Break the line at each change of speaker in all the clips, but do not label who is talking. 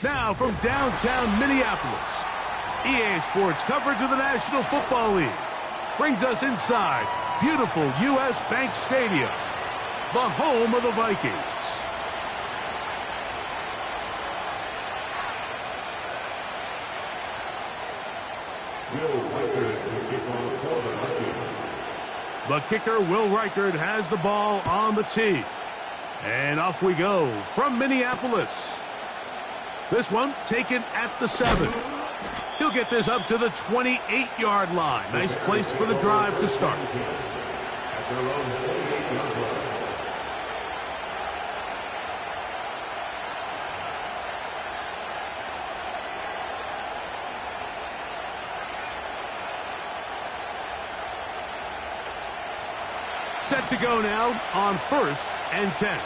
Now from downtown Minneapolis, EA Sports coverage of the National Football League brings us inside beautiful U.S. Bank Stadium, the home of the Vikings. The kicker, Will Reichard, has the ball on the tee. And off we go from Minneapolis. This one taken at the 7. He'll get this up to the 28-yard line. Nice place for the drive to start. Set to go now on 1st and 10.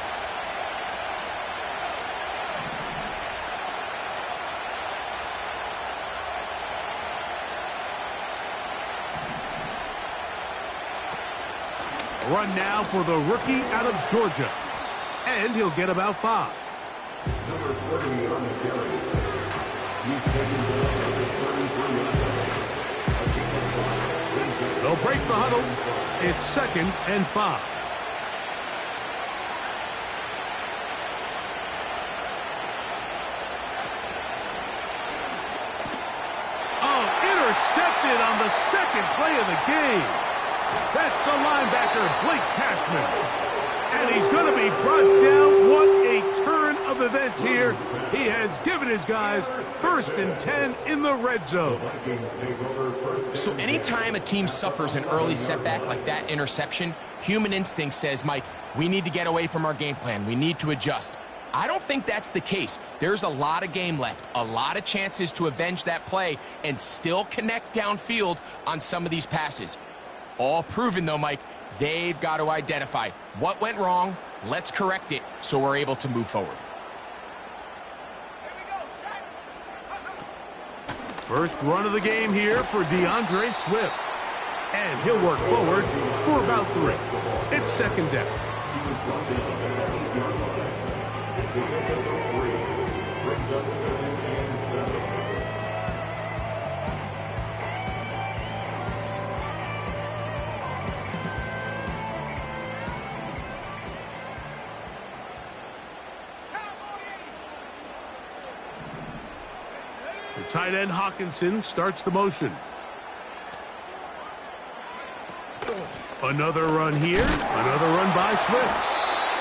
Run now for the rookie out of Georgia. And he'll get about 5.
Number 40 on the carry. He's taking the
They'll break the huddle. It's 2nd and 5. Oh, intercepted on the 2nd play of the game. That's the linebacker, Blake Cashman. And he's going to be brought down. What a turn of events here. He has given his guys 1st and 10 in the red zone.
So anytime a team suffers an early setback like that interception, human instinct says, Mike, we need to get away from our game plan. We need to adjust. I don't think that's the case. There's a lot of game left, a lot of chances to avenge that play and still connect downfield on some of these passes. All proven, though, Mike, they've got to identify what went wrong, let's correct it so we're able to move forward.
First run of the game here for DeAndre Swift. And he'll work forward for about 3. It's 2nd down. Tight end Hawkinson starts the motion. Another run here. Another run by Swift.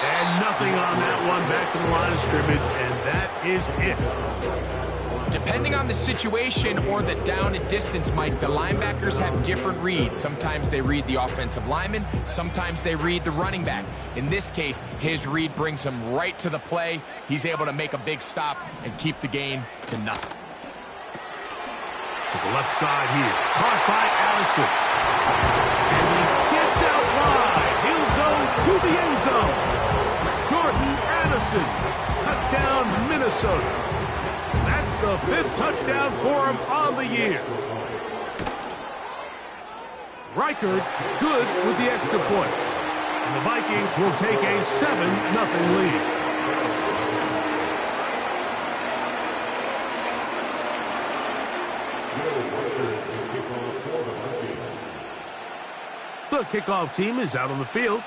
And nothing on that one. Back to the line of scrimmage, and that is it.
Depending on the situation or the down and distance, Mike, the linebackers have different reads. Sometimes they read the offensive lineman. Sometimes they read the running back. In this case, his read brings him right to the play. He's able to make a big stop and keep the gain to nothing.
To the left side here. Caught by Addison. And he gets out wide. He'll go to the end zone. Jordan Addison. Touchdown, Minnesota. That's the 5th touchdown for him on the year. Reichard good with the extra point. And the Vikings will take a 7-0 lead. The kickoff team is out on the field,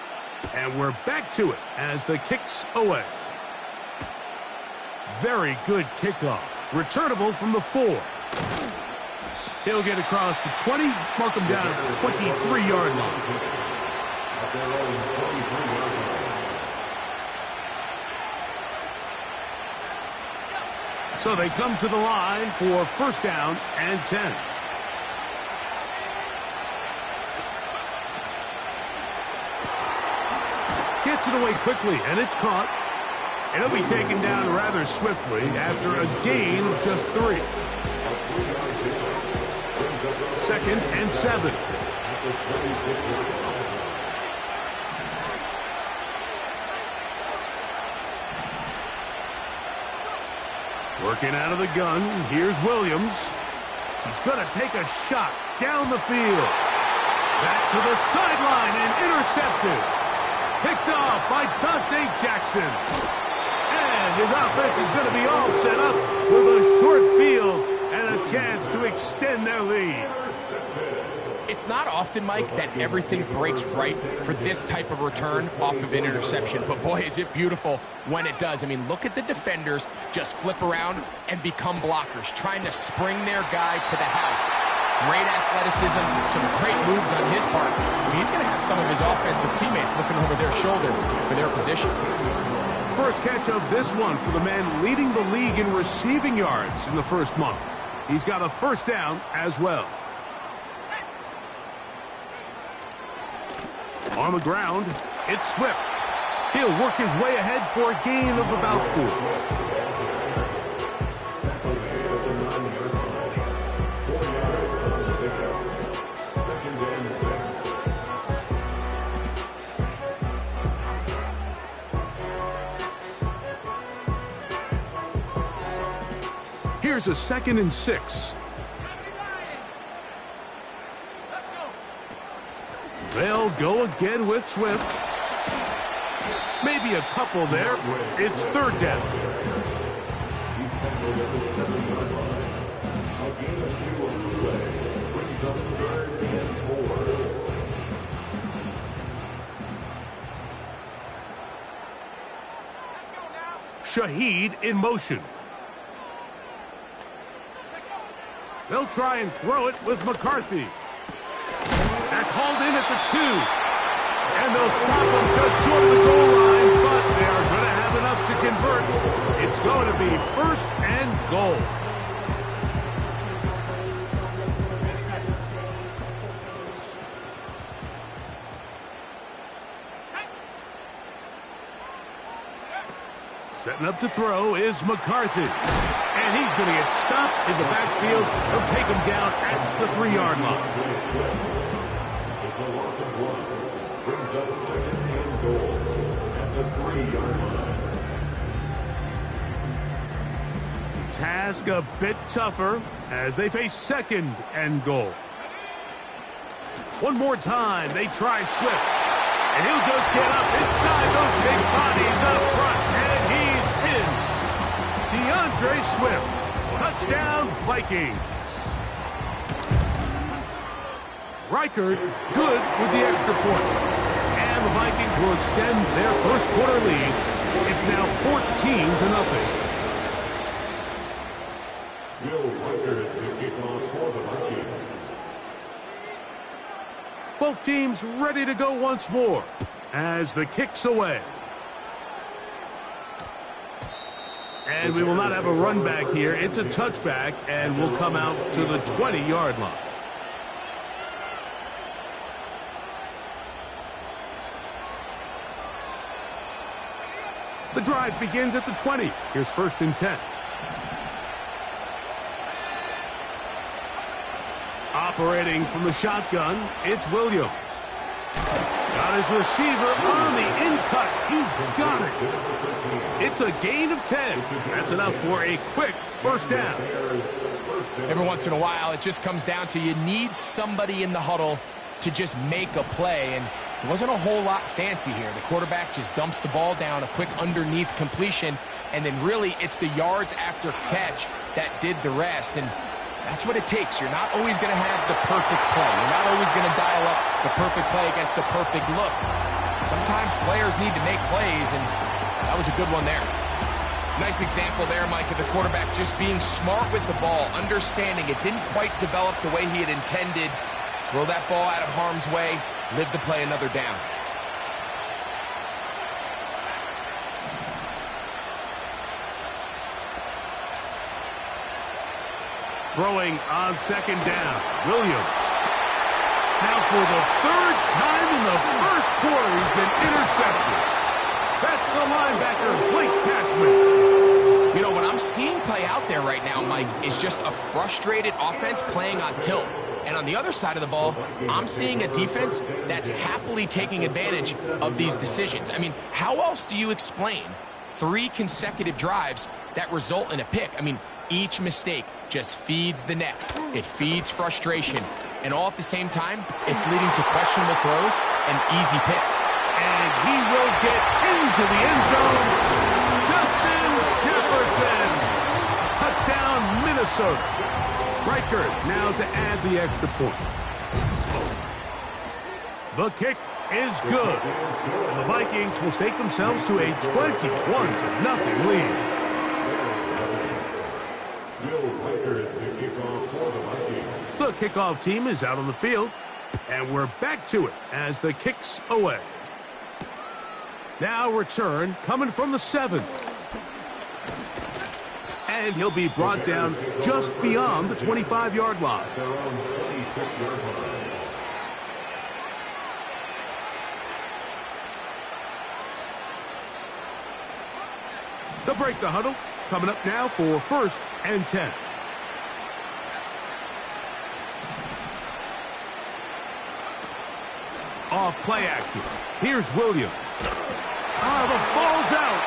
and we're back to it as the kick's away. Very good kickoff. Returnable from the 4. He'll get across the 20, mark him down at the 23-yard line. So they come to the line for 1st down and 10. Gets it away quickly, and it's caught. And it'll be taken down rather swiftly after a gain of just 3. 2nd and 7. Working out of the gun, here's Williams. He's going to take a shot down the field. Back to the sideline and intercepted. Picked off by Dante Jackson. And his offense is going to be all set up with a short field and a chance to extend their lead.
It's not often, Mike, that everything breaks right for this type of return off of an interception. But, boy, is it beautiful when it does. I mean, look at the defenders just flip around and become blockers, trying to spring their guy to the house. Great athleticism, some great moves on his part. I mean, he's going to have some of his offensive teammates looking over their shoulder for their position.
First catch of this one for the man leading the league in receiving yards in the first month. He's got a first down as well. On the ground, it's Swift. He'll work his way ahead for a gain of about 4. Here's a 2nd and 6. They'll go again with Swift. Maybe a couple there. It's 3rd down.
He's tackled at the 7-yard line. A gain of 2 on the play. Brings up 3rd and 4.
Shaheed in motion. They'll try and throw it with McCarthy. That's hauled in at the 2. And they'll stop him just short of the goal line, but they're going to have enough to convert. It's going to be 1st and goal. Setting up to throw is McCarthy. And he's going to get stopped in the backfield. They'll take him down at the 3-yard line.
It's a loss of 1. Brings up 2nd and goal at the 3-yard line.
Task a bit tougher as they face 2nd and goal. One more time, they try Swift. And he'll just get up inside those big bodies up front. And he's in. DeAndre Swift. Touchdown, Vikings. Reichert good with the extra point. And the Vikings will extend their first quarter lead. It's now 14-0.
Will Reichert to kick off for the Vikings.
Both teams ready to go once more as the kick's away. And we will not have a run back here. It's a touchback and will come out to the 20-yard line. The drive begins at the 20. Here's 1st and 10. Operating from the shotgun, it's Williams. Got his receiver on the in-cut. He's got it. It's a gain of 10. That's enough for a quick first down.
Every once in a while, it just comes down to you need somebody in the huddle to just make a play, and it wasn't a whole lot fancy here. The quarterback just dumps the ball down, a quick underneath completion, and then really it's the yards after catch that did the rest, and that's what it takes. You're not always going to have the perfect play. You're not always going to dial up the perfect play against the perfect look. Sometimes players need to make plays, and that was a good one there. Nice example there, Mike, of the quarterback just being smart with the ball, understanding it didn't quite develop the way he had intended. Throw that ball out of harm's way, live to play another down.
Throwing on 2nd down, Williams. Now for the 3rd time in the first quarter, he's been intercepted. That's the linebacker, Blake Cashman.
You know, what I'm seeing play out there right now, Mike, is just a frustrated offense playing on tilt. And on the other side of the ball, I'm seeing a defense that's happily taking advantage of these decisions. I mean, how else do you explain 3 consecutive drives that result in a pick. I mean, each mistake just feeds the next. It feeds frustration. And all at the same time, it's leading to questionable throws and easy picks.
And he will get into the end zone. Justin Jefferson. Touchdown, Minnesota. Riker now to add the extra point. The kick is good. And the Vikings will stake themselves to a 21-0 lead. The kickoff team is out on the field, and we're back to it as the kick's away. Now return coming from the 7. And he'll be brought down just beyond the 25-yard line. They'll break the huddle. Coming up now for 1st and 10. Off play action. Here's Williams. The ball's out.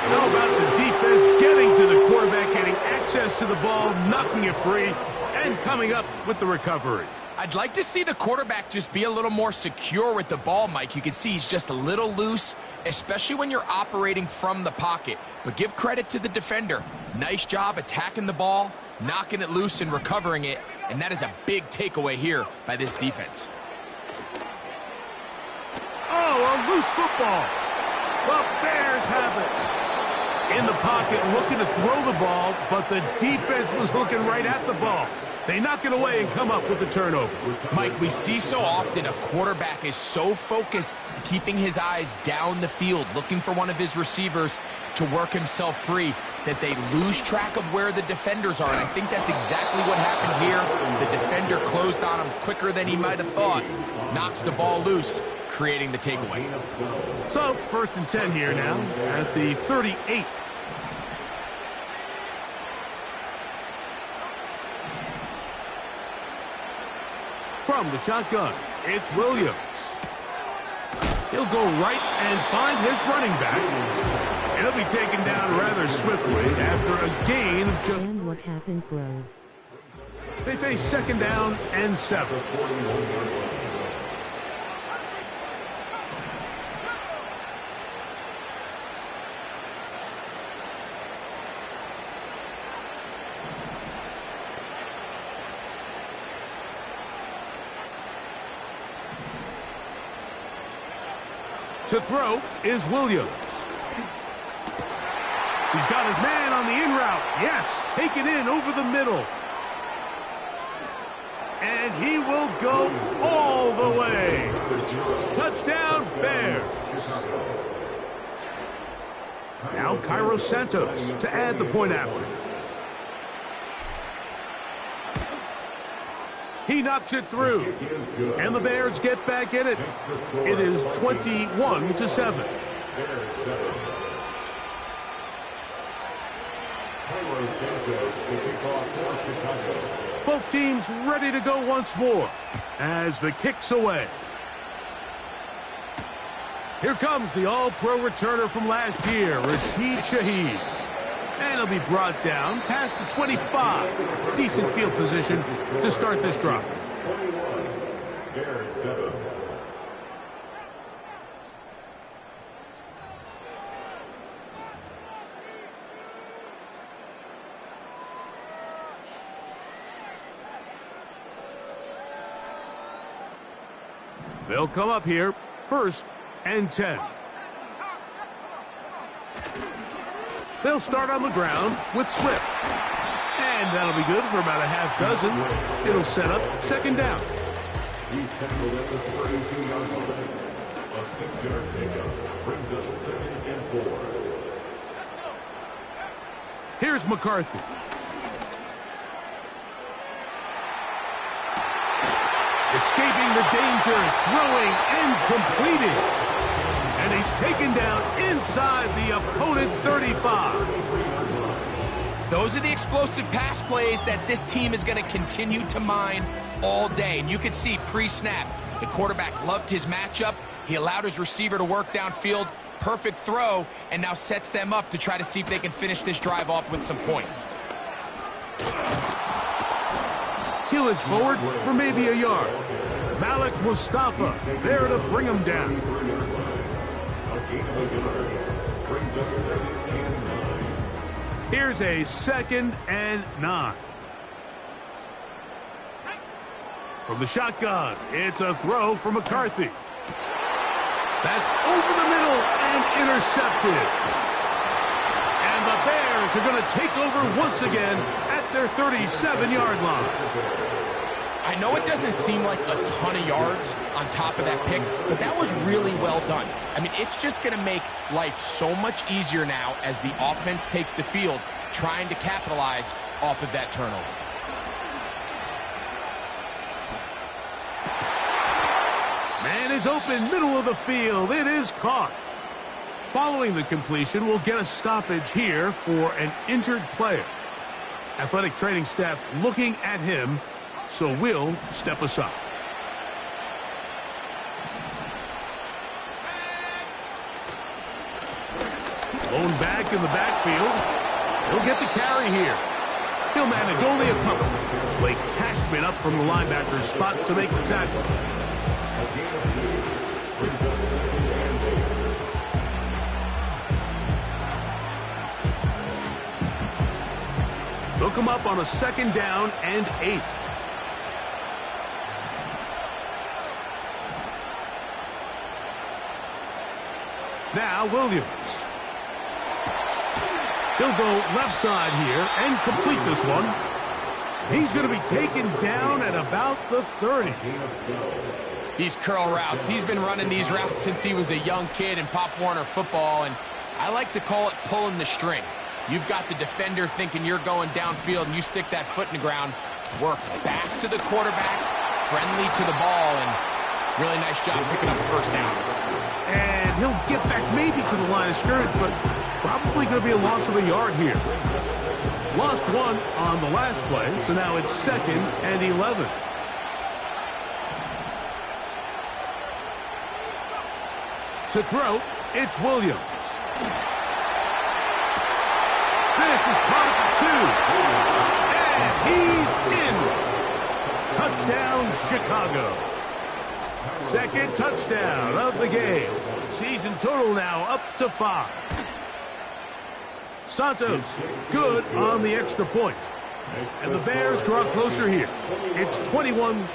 How about the defense getting to the quarterback, getting access to the ball, knocking it free, and coming up with the recovery.
I'd like to see the quarterback just be a little more secure with the ball, Mike. You can see he's just a little loose, especially when you're operating from the pocket. But give credit to the defender. Nice job attacking the ball, knocking it loose and recovering it. And that is a big takeaway here by this defense.
Oh, a loose football. The Bears have it. In the pocket, looking to throw the ball, but the defense was looking right at the ball. They knock it away and come up with the turnover.
Mike, we see so often a quarterback is so focused, keeping his eyes down the field, looking for one of his receivers to work himself free, that they lose track of where the defenders are. And I think that's exactly what happened here. The defender closed on him quicker than he might have thought. Knocks the ball loose, creating the takeaway.
So, 1st and 10 here now at the 38. From the shotgun, it's Williams. He'll go right and find his running back. And he'll be taken down rather swiftly after a gain of just...
And what happened, bro?
They face 2nd down and 7. To throw is Williams. He's got his man on the in route. Yes, taken in over the middle. And he will go all the way. Touchdown, Bears. Now Cairo Santos to add the point after. He knocks it through, and the Bears get back in it. It is 21-7. Both teams ready to go once more as the kick's away. Here comes the all-pro returner from last year, Rashid Shaheed. And he'll be brought down past the 25. Decent field position to start this drive. They'll come up here, 1st and 10. They'll start on the ground with Swift. And that'll be good for about a half dozen. It'll set up 2nd down.
He's tackled at the 32-yard line. A 6-yard pickup brings up 2nd and 4.
Here's McCarthy. Escaping the danger, throwing and completing. And he's taken down inside the opponent's 35.
Those are the explosive pass plays that this team is going to continue to mine all day. And you can see pre-snap, the quarterback loved his matchup. He allowed his receiver to work downfield, perfect throw and now sets them up to try to see if they can finish this drive off with some points.
He'll inch forward for maybe a yard. Malik Mustafa there to bring him down. Here's a 2nd and 9. From the shotgun, it's a throw for McCarthy. That's over the middle and intercepted. And the Bears are going to take over once again at their 37-yard line.
I know it doesn't seem like a ton of yards on top of that pick, but that was really well done. I mean, it's just going to make life so much easier now as the offense takes the field, trying to capitalize off of that turnover.
Man is open, middle of the field. It is caught. Following the completion, we'll get a stoppage here for an injured player. Athletic training staff looking at him, so we'll step aside. Lone back in the backfield. He'll get the carry here. He'll manage only a couple. Blake Cashman up from the linebacker's spot to make the tackle. Look him up on a 2nd down and 8. Now Williams. He'll go left side here and complete this one. He's going to be taken down at about the 30.
These curl routes, he's been running these routes since he was a young kid in Pop Warner football, and I like to call it pulling the string. You've got the defender thinking you're going downfield, and you stick that foot in the ground, work back to the quarterback, friendly to the ball, and really nice job picking up the first down.
And he'll get back maybe to the line of scrimmage, but probably going to be a loss of a yard here. Lost one on the last play, so now it's 2nd and 11. To throw, it's Williams. This is caught at the 2. And he's in. Touchdown, Chicago. 2nd touchdown of the game. Season total now up to 5. Santos, good on the extra point. And the Bears draw closer here. It's 21-14.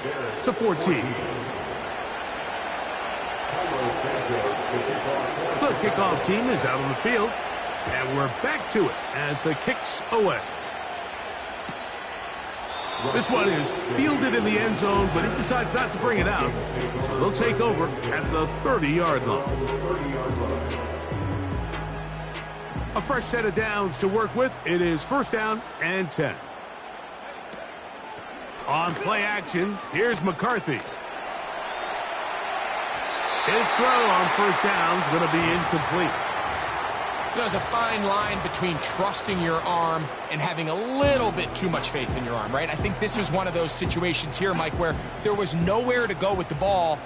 The kickoff team is out on the field. And we're back to it as the kick's away. This one is fielded in the end zone, but he decides not to bring it out. So they'll take over at the 30-yard line. A fresh set of downs to work with. It is 1st down and 10. On play action, here's McCarthy. His throw on 1st down is going to be incomplete.
There's a fine line between trusting your arm and having a little bit too much faith in your arm, right? I think this is one of those situations here, Mike, where there was nowhere to go with the ball.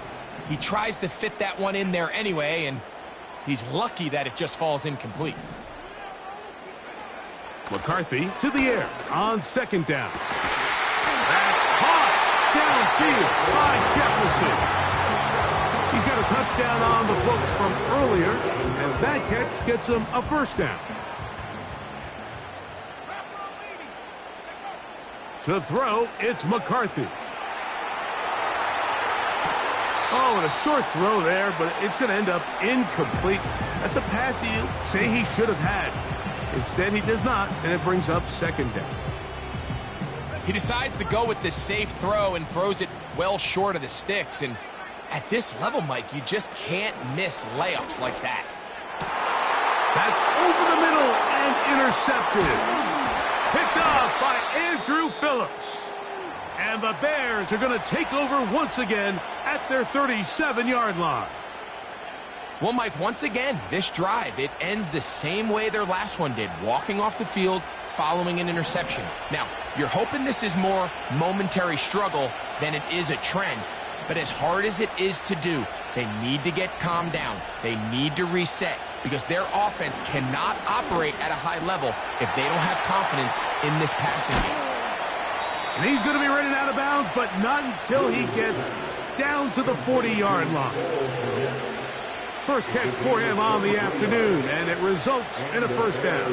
He tries to fit that one in there anyway, and he's lucky that it just falls incomplete.
McCarthy to the air on 2nd down. That's caught downfield by Jefferson. He's got a touchdown on the books from earlier, and that catch gets him a 1st down. To throw, it's McCarthy. Oh, and a short throw there, but it's going to end up incomplete. That's a pass he'll say he should have had. Instead, he does not, and it brings up 2nd down.
He decides to go with the safe throw and throws it well short of the sticks. And at this level, Mike, you just can't miss layups like that.
That's over the middle and intercepted. Picked off by Andrew Phillips. And the Bears are going to take over once again at their 37-yard line.
Well, Mike, once again, this drive, it ends the same way their last one did, walking off the field following an interception. Now, you're hoping this is more momentary struggle than it is a trend, but as hard as it is to do, they need to get calmed down. They need to reset. because their offense cannot operate at a high level if they don't have confidence in this passing game.
And he's going to be running out of bounds, but not until he gets down to the 40-yard line. First catch for him on the afternoon, and it results in a first down.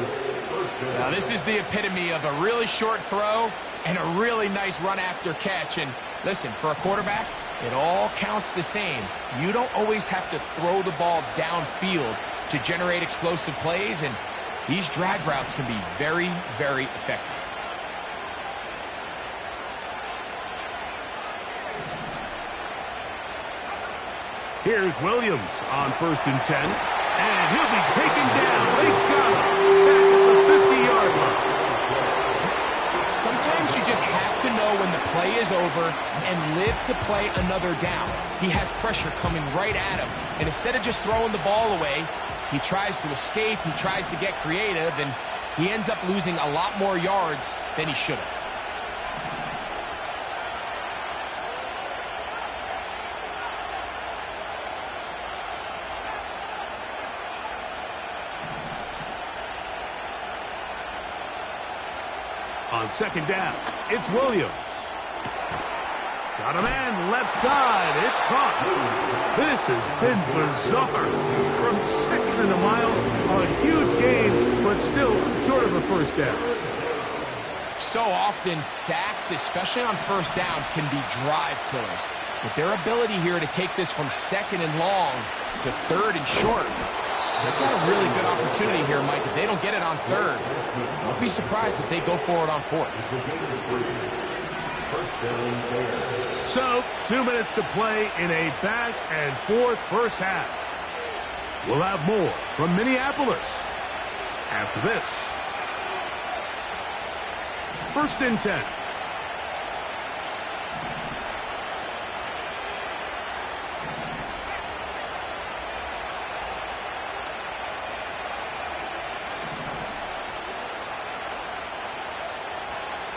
Now, this is the epitome of a really short throw and a really nice run after catch. And listen, for a quarterback, it all counts the same. You don't always have to throw the ball downfield to generate explosive plays, and these drag routes can be very, very effective.
Here's Williams on 1st and 10, and he'll be taken down. They got him back at the 50-yard line.
Sometimes you just have to know when the play is over and live to play another down. He has pressure coming right at him, and instead of just throwing the ball away, he tries to escape, he tries to get creative, and he ends up losing a lot more yards than he should have.
On 2nd down, it's Williams. Got a man left side. It's caught. This has been bizarre. From 2nd and a mile, a huge gain, but still short of a first down.
So often, sacks, especially on 1st down, can be drive killers. But their ability here to take this from 2nd and long to 3rd and short, they've got a really good opportunity here, Mike. If they don't get it on 3rd, don't be surprised if they go for it on 4th.
So, 2 minutes to play in a back-and-forth first half. We'll have more from Minneapolis after this. 1st and 10.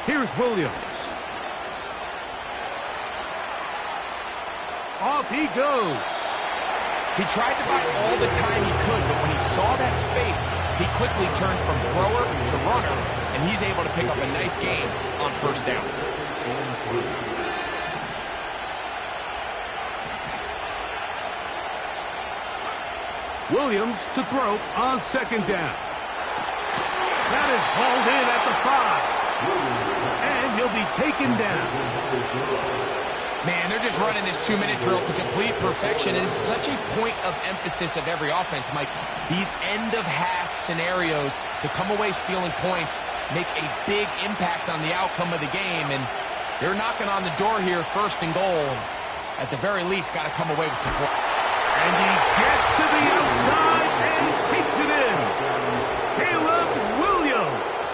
Here's Williams. Off he goes.
He tried to buy all the time he could, but when he saw that space, he quickly turned from thrower to runner, and he's able to pick up a nice gain on 1st down.
Williams to throw on 2nd down. That is hauled in at the 5. And he'll be taken down.
Man, they're just running this 2-minute drill to complete perfection. It is such a point of emphasis of every offense, Mike. These end-of-half scenarios to come away stealing points make a big impact on the outcome of the game. And they're knocking on the door here, 1st and goal. At the very least, got to come away with support.
And he gets to the outside and takes it in. Caleb Williams.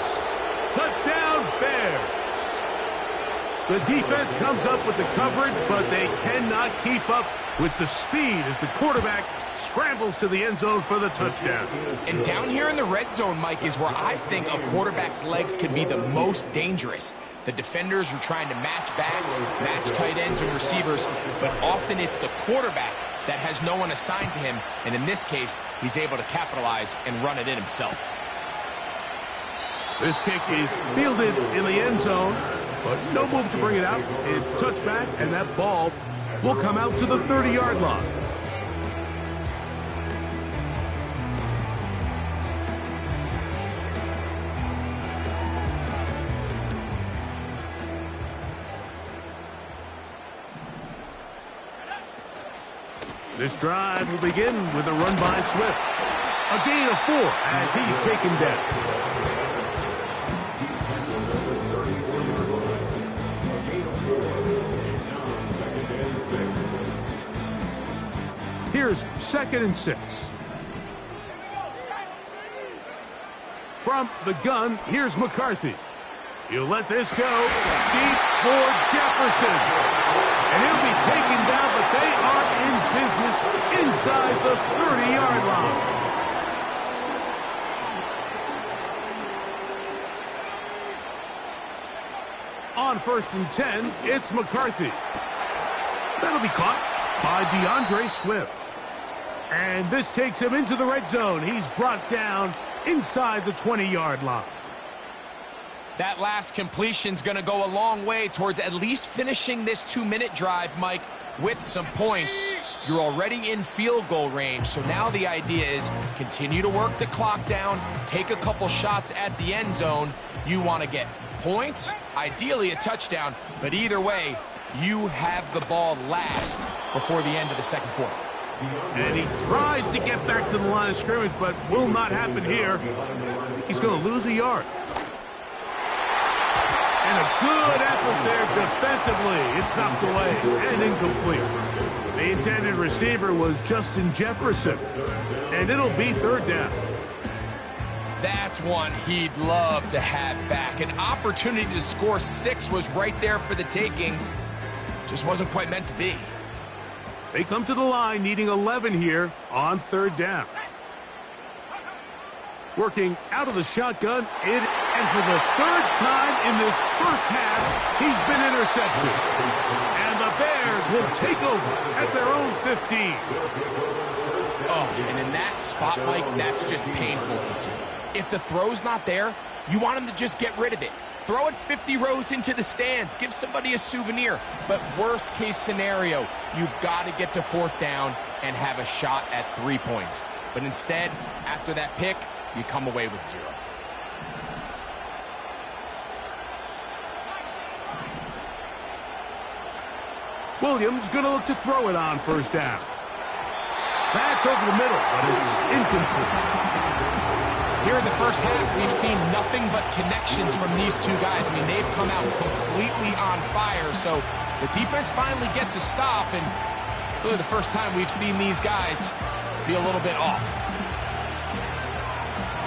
Touchdown, Bears. The defense comes up with the coverage, but they cannot keep up with the speed as the quarterback scrambles to the end zone for the touchdown.
And down here in the red zone, Mike, is where I think a quarterback's legs can be the most dangerous. The defenders are trying to match backs, match tight ends and receivers, but often it's the quarterback that has no one assigned to him, and in this case, he's able to capitalize and run it in himself.
This kick is fielded in the end zone, but no move to bring it out. It's touchback, and that ball will come out to the 30-yard line. This drive will begin with a run by Swift. A gain of 4 as he's taken down. Here's 2nd and 6. From the gun, here's McCarthy. He'll let this go deep for Jefferson. And he'll be taken down, but they are in business inside the 30-yard line. On 1st and 10, it's McCarthy. That'll be caught by DeAndre Swift. And this takes him into the red zone. He's brought down inside the 20-yard line.
That last completion's going to go a long way towards at least finishing this 2-minute drive, Mike, with some points. You're already in field goal range, so now the idea is continue to work the clock down, take a couple shots at the end zone. You want to get points, ideally a touchdown, but either way, you have the ball last before the end of the second quarter.
And he tries to get back to the line of scrimmage, but will not happen here. He's going to lose a yard. And a good effort there defensively. It's knocked away and incomplete. The intended receiver was Justin Jefferson. And it'll be third down.
That's one he'd love to have back. An opportunity to score 6 was right there for the taking. Just wasn't quite meant to be.
They come to the line needing 11 here on third down. Working out of the shotgun, and for the third time in this first half, he's been intercepted. And the Bears will take over at their own 15.
Oh, and in that spot, Mike, that's just painful to see. If the throw's not there, you want him to just get rid of it. Throw it 50 rows into the stands. Give somebody a souvenir. But worst case scenario, you've got to get to fourth down and have a shot at 3 points. But instead, after that pick, you come away with 0.
Williams going to look to throw it on first down. That's over the middle, but it's incomplete.
Here in the first half, we've seen nothing but connections from these two guys. I mean, they've come out completely on fire, so the defense finally gets a stop, and really the first time we've seen these guys be a little bit off.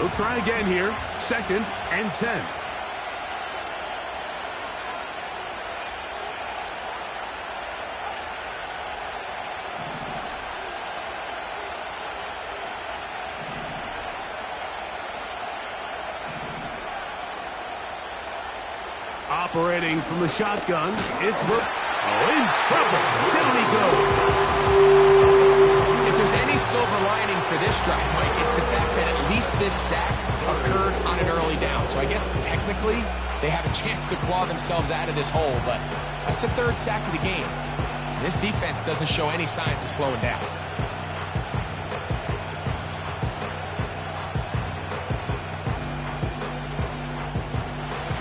They'll try again here, 2nd and 10. Operating from the shotgun, it's in trouble. Down he goes.
If there's any silver lining for this drive, Mike, it's the fact that at least this sack occurred on an early down. So I guess technically they have a chance to claw themselves out of this hole, but that's the 3rd sack of the game. This defense doesn't show any signs of slowing down.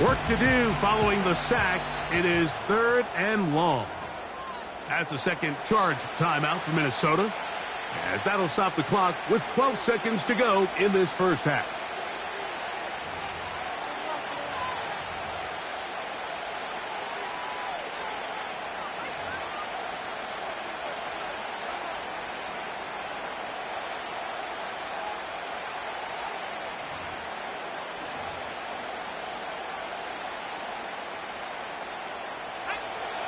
Work to do following the sack. It is 3rd and long. That's a second charge timeout for Minnesota, as that'll stop the clock with 12 seconds to go in this first half.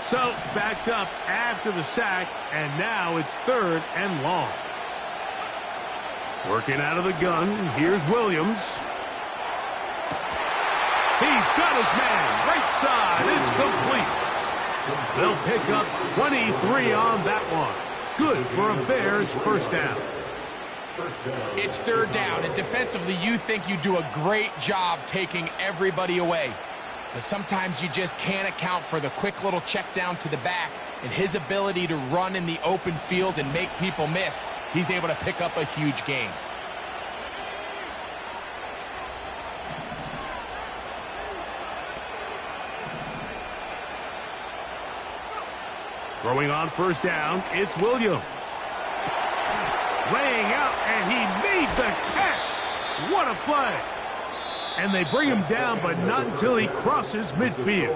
So, backed up after the sack, and now it's 3rd and long. Working out of the gun, here's Williams. He's got his man, right side, it's complete. They'll pick up 23 on that one. Good for a Bears first down.
It's 3rd down, and defensively you think you do a great job taking everybody away. But sometimes you just can't account for the quick little check down to the back and his ability to run in the open field and make people miss. He's able to pick up a huge gain.
Throwing on first down, it's Williams. Laying out, and he made the catch. What a play. And they bring him down, but not until he crosses midfield.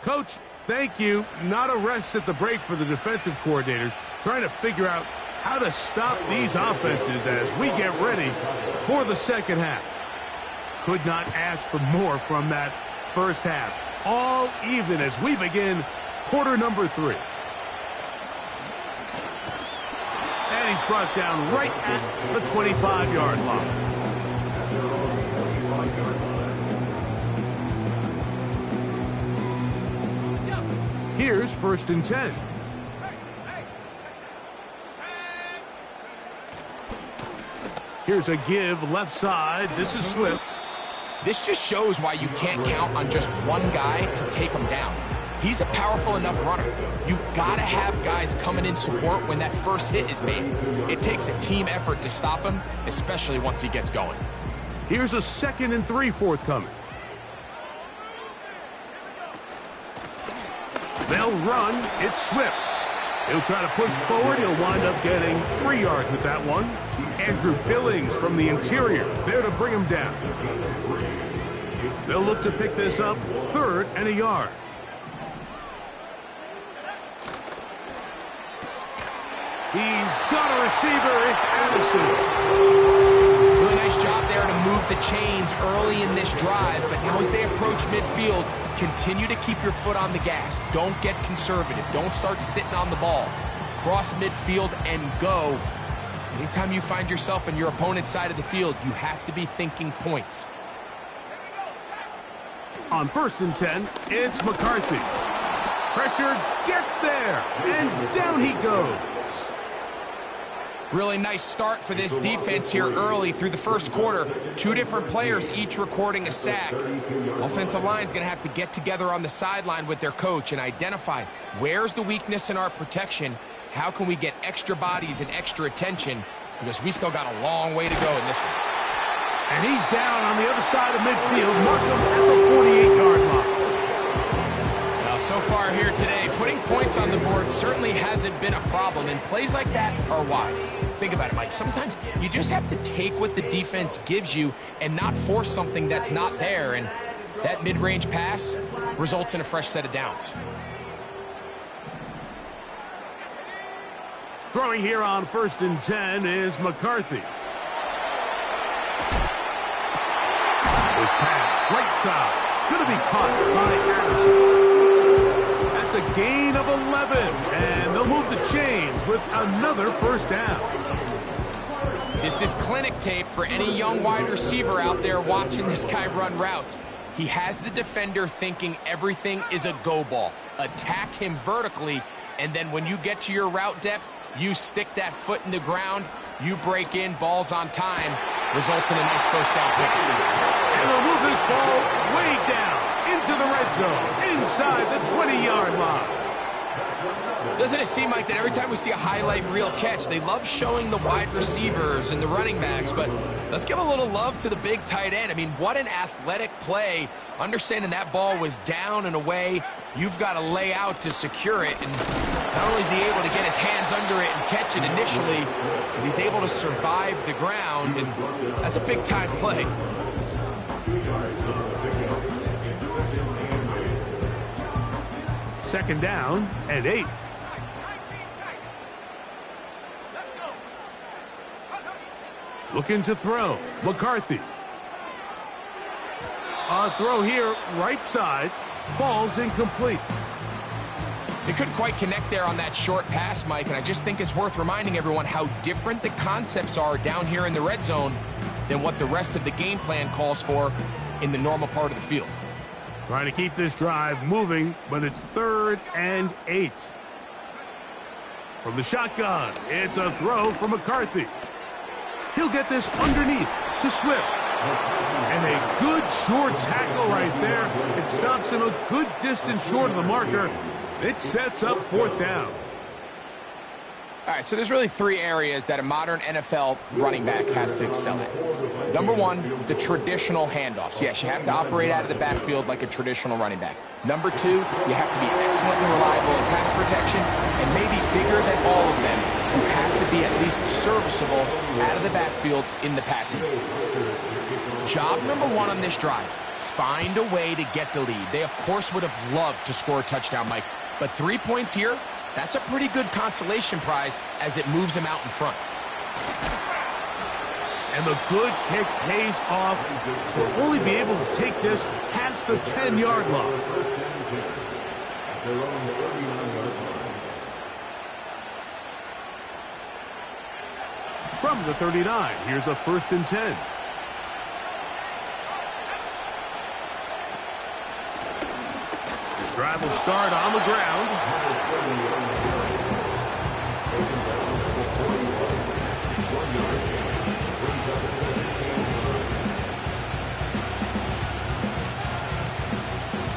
Coach, thank you. Not a rest at the break for the defensive coordinators, trying to figure out how to stop these offenses as we get ready for the second half. Could not ask for more from that first half. All even as we begin quarter number 3. And he's brought down right at the 25-yard line. Here's 1st and 10. Here's a give left side. This is Swift.
This just shows why you can't count on just one guy to take him down. He's a powerful enough runner. You gotta have guys coming in support when that first hit is made. It takes a team effort to stop him, especially once he gets going.
Here's a 2nd and 3 forthcoming. They'll run. It's Swift. He'll try to push forward. He'll wind up getting 3 yards with that one. Andrew Billings from the interior there to bring him down. They'll look to pick this up 3rd and a yard. He's got a receiver. It's Addison.
Really nice job there to move the chains early in this drive, but now as they approach midfield, continue to keep your foot on the gas. Don't get conservative. Don't start sitting on the ball. Cross midfield and go. Anytime you find yourself on your opponent's side of the field, you have to be thinking points.
On 1st and 10, it's McCarthy. Pressure gets there, and down he goes.
Really nice start for this defense here early through the first quarter. 2 different players each recording a sack. Offensive line's going to have to get together on the sideline with their coach and identify where's the weakness in our protection. How can we get extra bodies and extra attention? Because we still got a long way to go in this one.
And he's down on the other side of midfield. Mark him at the 48-yard line.
Now, so far here today, putting points on the board certainly hasn't been a problem, and plays like that are why. Think about it, Mike. Sometimes you just have to take what the defense gives you and not force something that's not there, and that mid-range pass results in a fresh set of downs.
Throwing here on 1st and 10 is McCarthy. This pass, right side, going to be caught by Addison. That's a gain of 11, and they'll move the chains with another 1st down.
This is clinic tape for any young wide receiver out there watching this guy run routes. He has the defender thinking everything is a go ball. Attack him vertically, and then when you get to your route depth, you stick that foot in the ground, you break in, balls on time, results in a nice 1st down pick.
And they'll move this ball way down into the red zone, inside the 20-yard line.
Doesn't it seem like that every time we see a highlight reel catch, they love showing the wide receivers and the running backs, but let's give a little love to the big tight end. I mean, what an athletic play. Understanding that ball was down and away, you've got to lay out to secure it, and not only is he able to get his hands under it and catch it initially, but he's able to survive the ground, and that's a big-time play.
Second down and 8. Looking to throw. McCarthy. A throw here, right side. Falls incomplete.
They couldn't quite connect there on that short pass, Mike, and I just think it's worth reminding everyone how different the concepts are down here in the red zone than what the rest of the game plan calls for in the normal part of the field.
Trying to keep this drive moving, but it's 3rd and 8. From the shotgun, it's a throw from McCarthy. He'll get this underneath to Swift. And a good short tackle right there. It stops him a good distance short of the marker. It sets up 4th down.
All right, so there's really 3 areas that a modern NFL running back has to excel at. Number 1, the traditional handoffs. Yes, you have to operate out of the backfield like a traditional running back. Number 2, you have to be excellent and reliable in pass protection, and maybe bigger than all of them, you have to be at least serviceable out of the backfield in the passing game. Job number 1 on this drive, find a way to get the lead. They, of course, would have loved to score a touchdown, Mike, but 3 points here, that's a pretty good consolation prize as it moves him out in front.
And the good kick pays off. We'll only be able to take this past the 10-yard line. From the 39, here's a 1st and 10. Drive will start on the ground.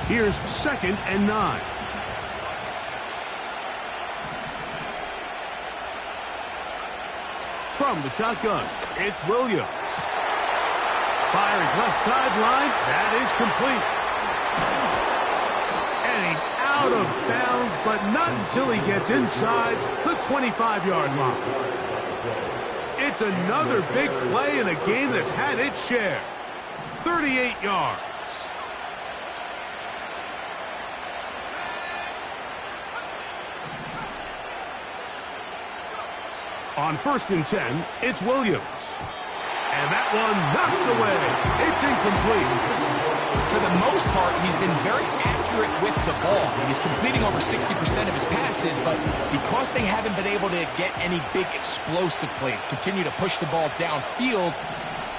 Here's 2nd and 9. From the shotgun, it's Williams. Fires left sideline. That is complete. And he's out of bounds, but not until he gets inside the 25-yard line. It's another big play in a game that's had its share. 38 yards. On 1st and 10, it's Williams. And that one knocked away. It's incomplete.
For the most part, he's been very accurate with the ball. He's completing over 60% of his passes, but because they haven't been able to get any big explosive plays, continue to push the ball downfield,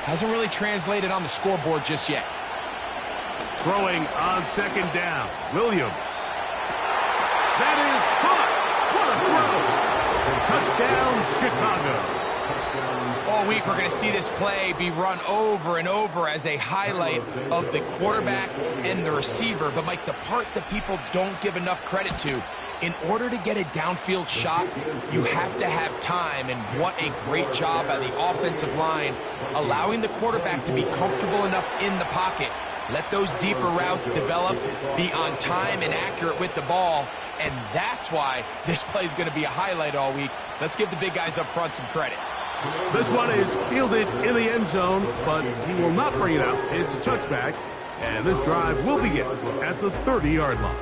hasn't really translated on the scoreboard just yet.
Throwing on 2nd down, Williams. That is caught. What a throw. Touchdown, Chicago.
All week, we're going to see this play be run over and over as a highlight of the quarterback and the receiver. But, Mike, the part that people don't give enough credit to, in order to get a downfield shot, you have to have time. And what a great job by the offensive line, allowing the quarterback to be comfortable enough in the pocket. Let those deeper routes develop, be on time and accurate with the ball. And that's why this play is going to be a highlight all week. Let's give the big guys up front some credit.
This one is fielded in the end zone, but he will not bring it out. It's a touchback, and this drive will begin at the 30-yard line.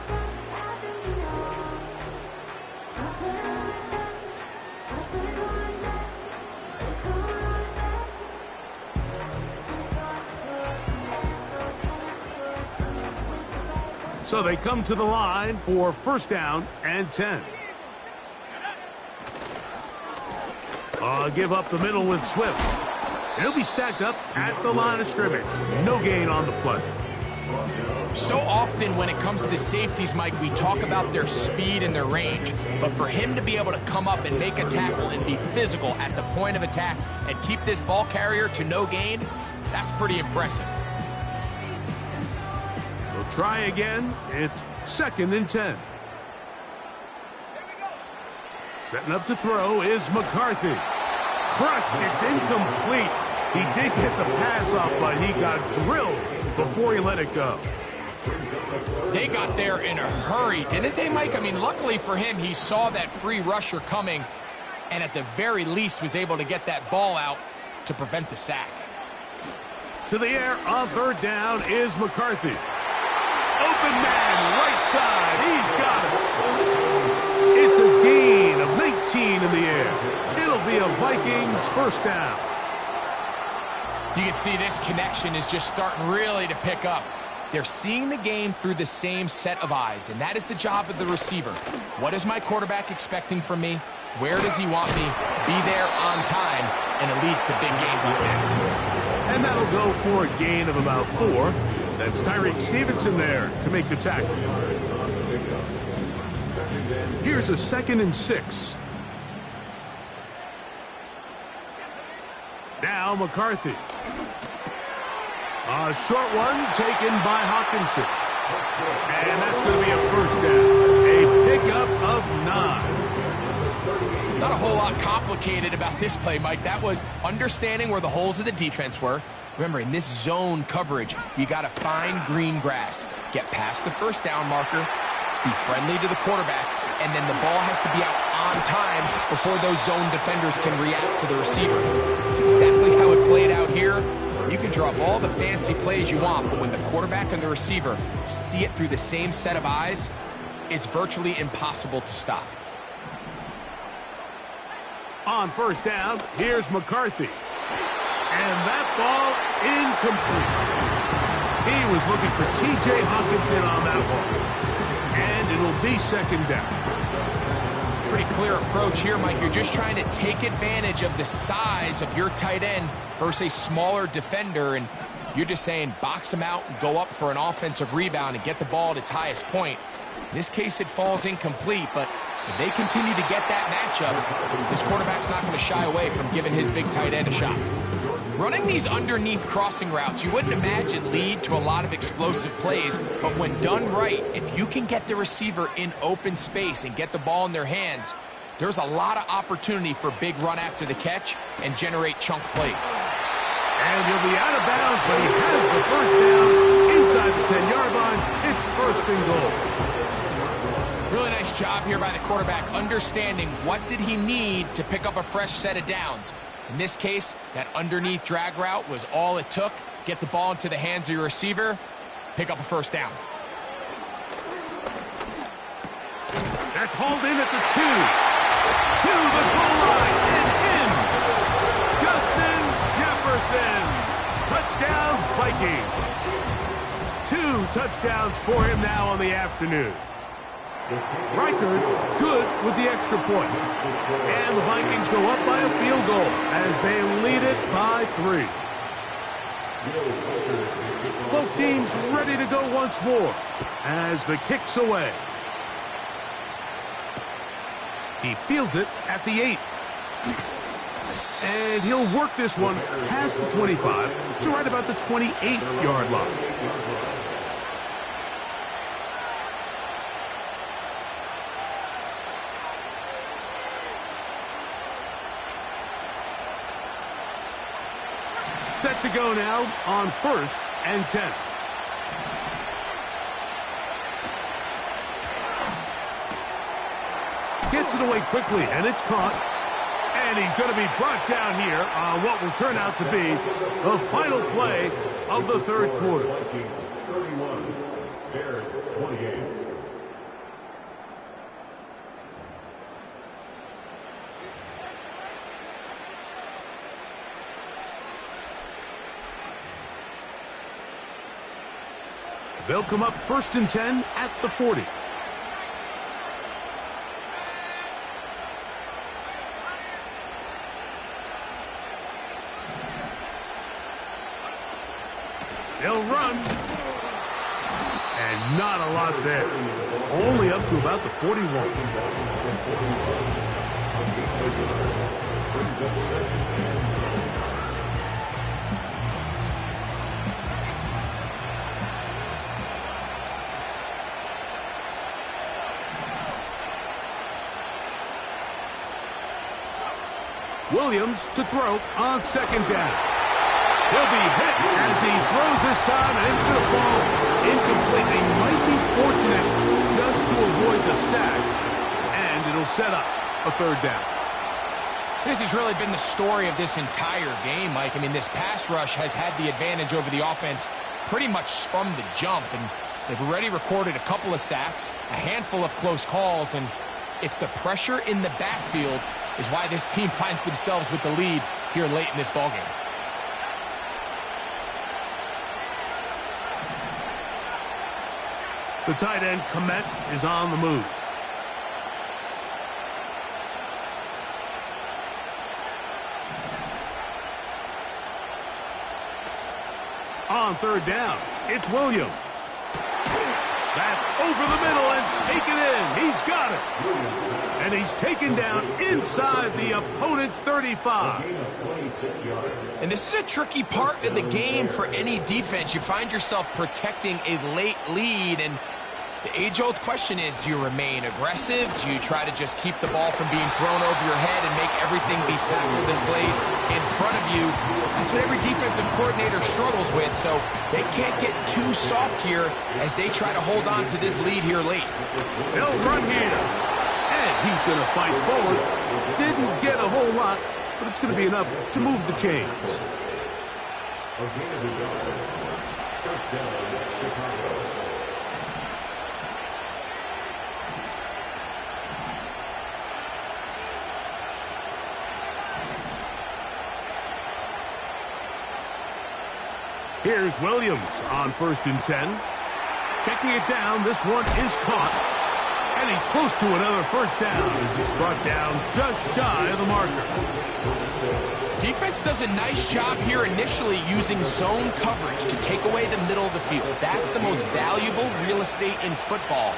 So they come to the line for 1st down and 10. Give up the middle with Swift. He'll be stacked up at the line of scrimmage. No gain on the play.
So often when it comes to safeties, Mike, we talk about their speed and their range. But for him to be able to come up and make a tackle and be physical at the point of attack and keep this ball carrier to no gain, that's pretty impressive.
They'll try again. It's 2nd and 10. Setting up to throw is McCarthy. Crushed. It's incomplete. He did get the pass off, but he got drilled before he let it go.
They got there in a hurry, didn't they, Mike? I mean, luckily for him, he saw that free rusher coming and at the very least was able to get that ball out to prevent the sack.
To the air on 3rd down is McCarthy. Open man, right side. He's got it. It's a gain of 19 in the air. It'll be a Vikings 1st down.
You can see this connection is just starting really to pick up. They're seeing the game through the same set of eyes, and that is the job of the receiver. What is my quarterback expecting from me? Where does he want me? Be there on time, and it leads to big gains like this.
And that'll go for a gain of about 4. That's Tyreek Stevenson there to make the tackle. Here's a 2nd and 6. Now McCarthy. A short one taken by Hawkinson. And that's going to be a 1st down. A pickup of 9.
Not a whole lot complicated about this play, Mike. That was understanding where the holes of the defense were. Remember, in this zone coverage, you got to find green grass. Get past the 1st down marker. Be friendly to the quarterback. And then the ball has to be out on time before those zone defenders can react to the receiver. It's exactly how it played out here. You can draw up all the fancy plays you want, but when the quarterback and the receiver see it through the same set of eyes, it's virtually impossible to stop.
On 1st down, here's McCarthy. And that ball incomplete. He was looking for T.J. Hawkinson on that one. And it'll be 2nd down.
Pretty clear approach here, Mike. You're just trying to take advantage of the size of your tight end versus a smaller defender. And You're just saying box him out and go up for an offensive rebound and get the ball at its highest point. In this case, it falls incomplete, but if they continue to get that matchup, this quarterback's not going to shy away from giving his big tight end a shot. Running these underneath crossing routes, you wouldn't imagine lead to a lot of explosive plays, but when done right, if you can get the receiver in open space and get the ball in their hands, there's a lot of opportunity for big run after the catch and generate chunk plays.
And he'll be out of bounds, but he has the first down inside the 10-yard line. It's first and goal.
Really nice job here by the quarterback, understanding what did he need to pick up a fresh set of downs. In this case, that underneath drag route was all it took. Get the ball into the hands of your receiver, pick up a first down.
That's hauled in at the 2. To the goal line and in. Justin Jefferson. Touchdown, Vikings. 2 touchdowns for him now on the afternoon. Reichard good with the extra point. And the Vikings go up by a field goal as they lead it by 3. Both teams ready to go once more as the kick's away. He fields it at the 8. And he'll work this one past the 25 to right about the 28-yard line. Set to go now on 1st and 10. Gets it away quickly, and it's caught. And he's going to be brought down here on what will turn out to be the final play of the third quarter.
Vikings 31, Bears 28.
They'll come up 1st and 10 at the 40. They'll run. And not a lot there. Only up to about the 41. Williams to throw on 2nd down. He'll be hit as he throws this time, and it's going to fall incomplete. They might be fortunate just to avoid the sack, and it'll set up a 3rd down.
This has really been the story of this entire game, Mike. I mean, this pass rush has had the advantage over the offense pretty much from the jump, and they've already recorded a couple of sacks, a handful of close calls, and it's the pressure in the backfield is why this team finds themselves with the lead here late in this ballgame.
The tight end, Komet, is on the move. On 3rd down, it's Williams. That's over the middle and taken in. He's got it. And he's taken down inside the opponent's 35.
And this is a tricky part of the game for any defense. You find yourself protecting a late lead, and the age-old question is, do you remain aggressive? Do you try to just keep the ball from being thrown over your head and make everything be tackled and played in front of you? That's what every defensive coordinator struggles with, so they can't get too soft here as they try to hold on to this lead here late.
They'll run here, and he's going to fight forward. Didn't get a whole lot, but it's going to be enough to move the chains.
First down, Chicago.
Here's Williams on 1st and 10. Checking it down, this one is caught. And he's close to another first down as he's brought down just shy of the marker.
Defense does a nice job here initially using zone coverage to take away the middle of the field. That's the most valuable real estate in football.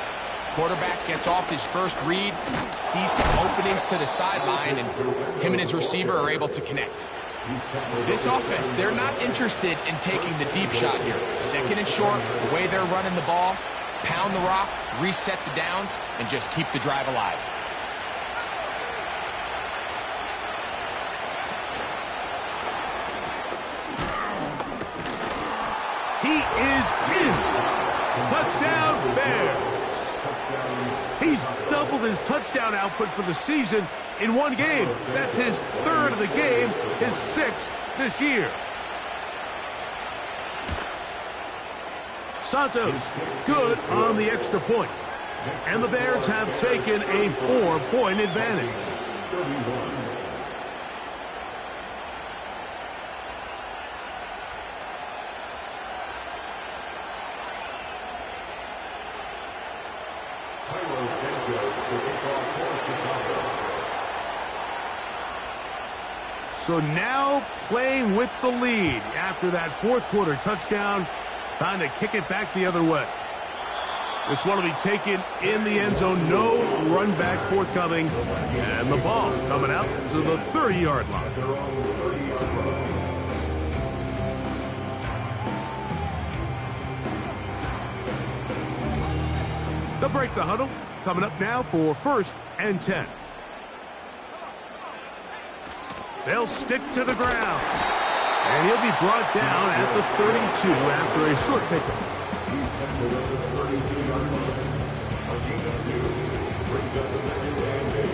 Quarterback gets off his first read, sees some openings to the sideline, and him and his receiver are able to connect. This offense, they're not interested in taking the deep shot here. Second and short, the way they're running the ball, pound the rock, reset the downs, and just keep the drive alive.
He is in. Touchdown, Bears. He's doubled his touchdown output for the season in one game. That's his third of the game, his sixth this year. Santos, good on the extra point. And the Bears have taken a 4-point advantage. So now playing with the lead after that fourth quarter touchdown. Time to kick it back the other way. This one will be taken in the end zone. No run back forthcoming. And the ball coming out to the 30-yard line. They'll break the huddle. Coming up now for 1st and 10. They'll stick to the ground. And he'll be brought down at the 32 after a short pickup.
He's tackled at the 32-yard line. A gain of 2 brings up 2nd and 8.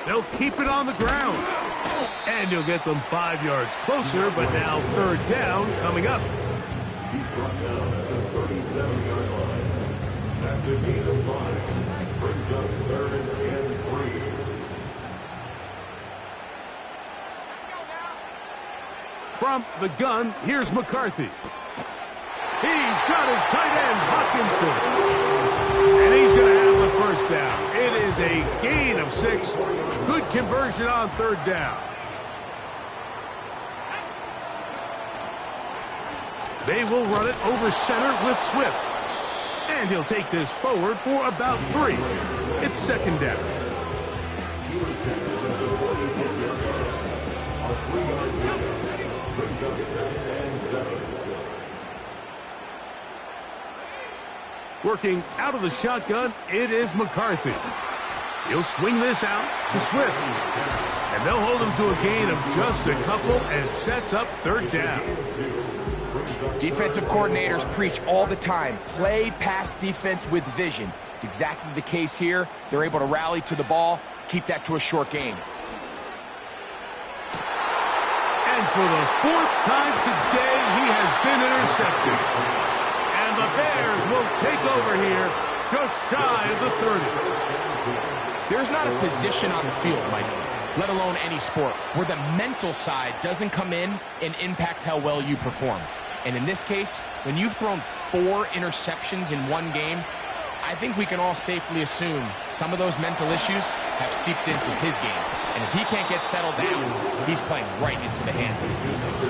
They'll keep it on the ground. And he'll get them 5 yards closer, but now 3rd down coming up.
He's brought down at the 37-yard line. That's a gain of 5. Brings up 3rd and 3.
From the gun, here's McCarthy. He's got his tight end, Hawkinson. And he's going to have the first down. It is a gain of 6. Good conversion on 3rd down. They will run it over center with Swift. And he'll take this forward for about 3. It's 2nd down.
He was tackled at the 46-yard line. A 3-yard gain brings up 2nd and 7.
Working out of the shotgun, it is McCarthy. He'll swing this out to Swift. And they'll hold him to a gain of just a couple and sets up 3rd down.
Defensive coordinators preach all the time, play pass defense with vision. It's exactly the case here. They're able to rally to the ball, keep that to a short gain.
And for the 4th time today, he has been intercepted. And the Bears will take over here just shy of the 30.
There's not a position on the field, Mike, let alone any sport, where the mental side doesn't come in and impact how well you perform. And in this case, when you've thrown 4 interceptions in one game, I think we can all safely assume some of those mental issues have seeped into his game. And if he can't get settled down, he's playing right into the hands of his defense.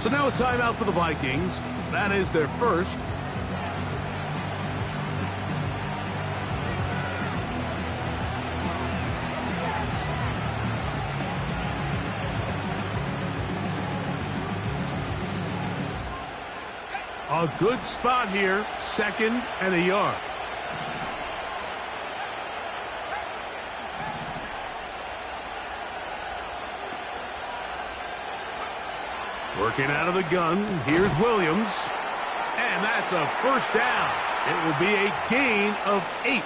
So now a timeout for the Vikings. That is their first. A good spot here, 2nd and a yard. Working out of the gun, here's Williams. And that's a first down. It will be a gain of 8.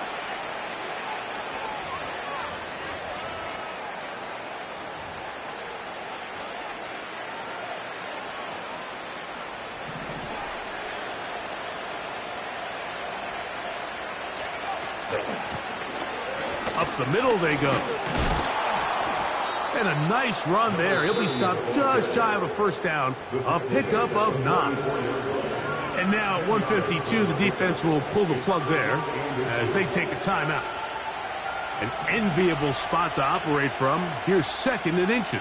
Up the middle they go. And a nice run there. He'll be stopped just shy of a first down. A pickup of 9. And now at 152, the defense will pull the plug there as they take a timeout. An enviable spot to operate from. Here's 2nd and inches.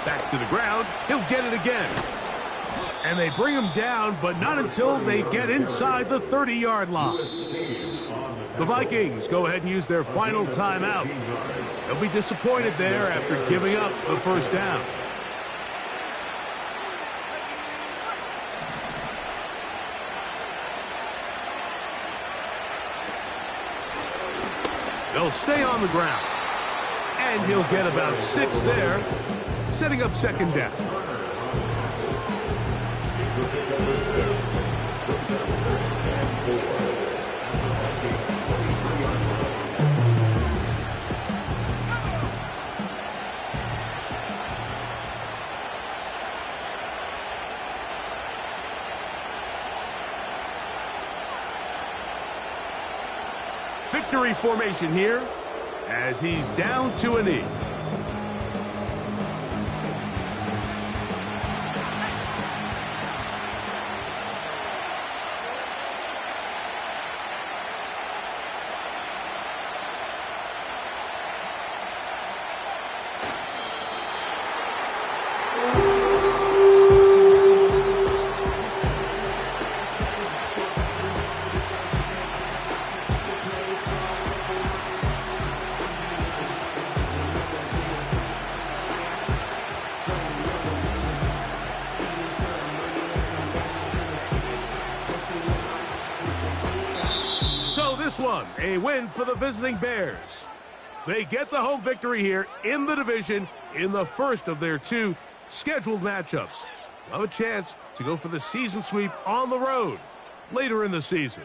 Back to the ground. He'll get it again. And they bring him down, but not until they get inside the 30-yard line. The Vikings go ahead and use their final timeout. They'll be disappointed there after giving up the first down. They'll stay on the ground. And he'll get about 6 there, setting up 2nd down. Victory formation here as he's down to a knee. This one, a win for the visiting Bears. They get the home victory here in the division in the first of their 2 scheduled matchups. They'll have a chance to go for the season sweep on the road later in the season.